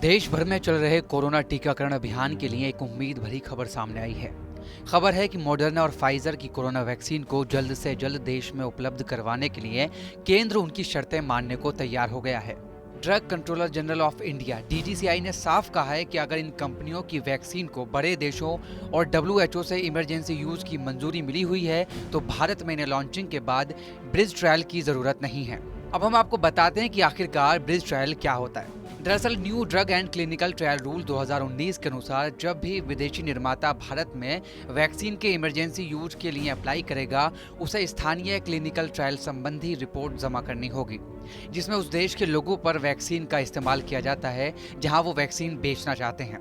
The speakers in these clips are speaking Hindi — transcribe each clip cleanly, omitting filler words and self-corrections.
देश भर में चल रहे कोरोना टीकाकरण अभियान के लिए एक उम्मीद भरी खबर सामने आई है। खबर है कि मॉडर्ना और फाइजर की कोरोना वैक्सीन को जल्द से जल्द देश में उपलब्ध करवाने के लिए केंद्र उनकी शर्तें मानने को तैयार हो गया है। Drug controller general of India DGCI ने साफ कहा है कि अगर इन कंपनियों की वैक्सीन को बड़े देशों और WHO से इमरजेंसी यूज की मंजूरी मिली हुई है तो भारत में इन्हें लॉन्चिंग के बाद ब्रिज ट्रायल की जरूरत नहीं है। अब हम आपको बताते हैं कि आखिरकार ब्रिज ट्रायल क्या होता है। दरअसल new drug and clinical trial rule 2019 के अनुसार जब भी विदेशी निर्माता भारत में वैक्सीन के इमरजेंसी यूज के लिए अप्लाई करेगा, उसे स्थानीय क्लिनिकल ट्रायल संबंधी रिपोर्ट जमा करनी होगी, जिसमें उस देश के लोगों पर वैक्सीन का इस्तेमाल किया जाता है जहां वो वैक्सीन बेचना चाहते हैं।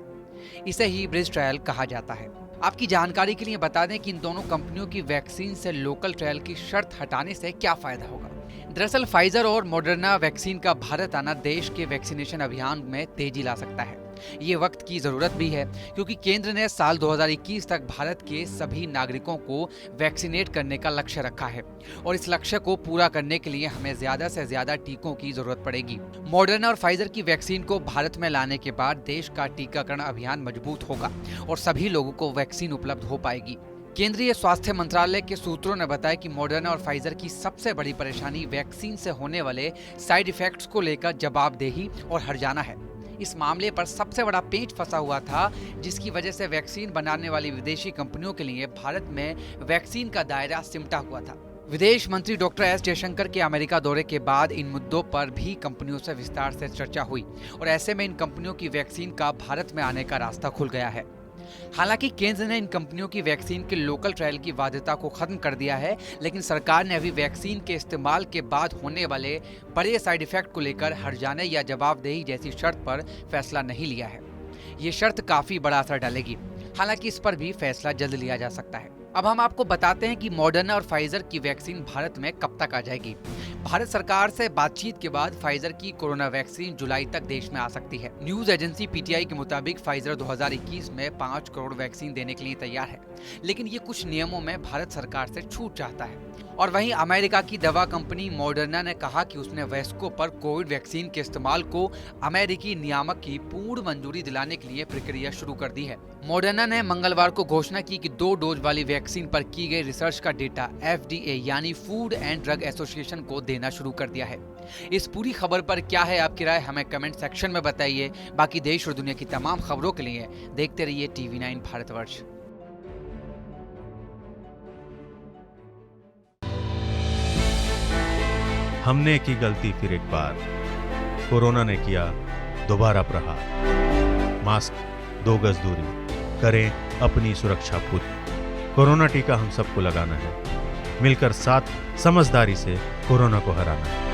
इसे ही ब्रिज ट्रायल कहा जाता है। आपकी जानकारी के लिए बता दें कि इन दोनों कंपनियों की वैक्सीन से लोकल ट्रायल की शर्त हटाने से क्या फायदा होगा। दरअसल फाइजर और मॉडर्ना वैक्सीन का भारत आना देश के वैक्सीनेशन अभियान में तेजी ला सकता है। ये वक्त की जरूरत भी है क्योंकि केंद्र ने साल 2021 तक भारत के सभी नागरिकों को वैक्सीनेट करने का लक्ष्य रखा है और इस लक्ष्य को पूरा करने के लिए हमें ज्यादा से ज्यादा टीकों की जरूरत पड़ेगी। मॉडर्ना और फाइजर की वैक्सीन को भारत में लाने के बाद देश का टीकाकरण अभियान मजबूत होगा और सभी लोगों को वैक्सीन उपलब्ध हो पाएगी। केंद्रीय स्वास्थ्य मंत्रालय के सूत्रों ने बताया कि मॉडर्ना और फाइजर की सबसे बड़ी परेशानी वैक्सीन से होने वाले साइड इफेक्ट्स को लेकर जवाबदेही और हर्जाना है। इस मामले पर सबसे बड़ा पेंच फंसा हुआ था, जिसकी वजह से वैक्सीन बनाने वाली विदेशी कंपनियों के लिए भारत में वैक्सीन का दायरा सिमटा हुआ था। विदेश मंत्री डॉक्टर एस जयशंकर के अमेरिका दौरे के बाद इन मुद्दों पर भी कंपनियों से विस्तार से चर्चा हुई और ऐसे में इन कंपनियों की वैक्सीन का भारत में आने का रास्ता खुल गया है। हालांकि केंद्र ने इन कंपनियों की वैक्सीन के लोकल ट्रायल की वैधता को खत्म कर दिया है, लेकिन सरकार ने अभी वैक्सीन के इस्तेमाल के बाद होने वाले बड़े साइड इफेक्ट को लेकर हर्जाने या जवाबदेही जैसी शर्त पर फैसला नहीं लिया है। ये शर्त काफी बड़ा असर डालेगी, हालांकि इस पर भी फैसला जल्द लिया जा सकता है। अब हम आपको बताते हैं कि मॉडर्ना और फाइजर की वैक्सीन भारत में कब तक आ जाएगी। भारत सरकार से बातचीत के बाद फाइजर की कोरोना वैक्सीन जुलाई तक देश में आ सकती है। न्यूज एजेंसी PTI के मुताबिक फाइजर 2021 में 5 करोड़ वैक्सीन देने के लिए तैयार है, लेकिन ये कुछ नियमों में भारत सरकार से छूट चाहता है। और वहीं अमेरिका की दवा कंपनी मॉडर्ना ने कहा कि उसने वयस्कों पर कोविड वैक्सीन के इस्तेमाल को अमेरिकी नियामक की पूर्ण मंजूरी दिलाने के लिए प्रक्रिया शुरू कर दी है। मॉडर्ना ने मंगलवार को घोषणा की कि 2 डोज वाली वैक्सीन पर की गई रिसर्च का डेटा FDA यानी फूड एंड ड्रग एसोसिएशन को देना शुरू कर दिया है। इस पूरी खबर पर क्या है आपकी राय, हमें कमेंट सेक्शन में बताइए। बाकी देश और दुनिया की तमाम खबरों के लिए देखते रहिए TV9 भारतवर्ष। हमने की गलती फिर एक बार, कोरोना ने किया दोबारा प्रहार। मास्क, 2 गज दूरी, करें अपनी सुरक्षा पूरी। कोरोना टीका हम सबको लगाना है, मिलकर साथ समझदारी से कोरोना को हराना है।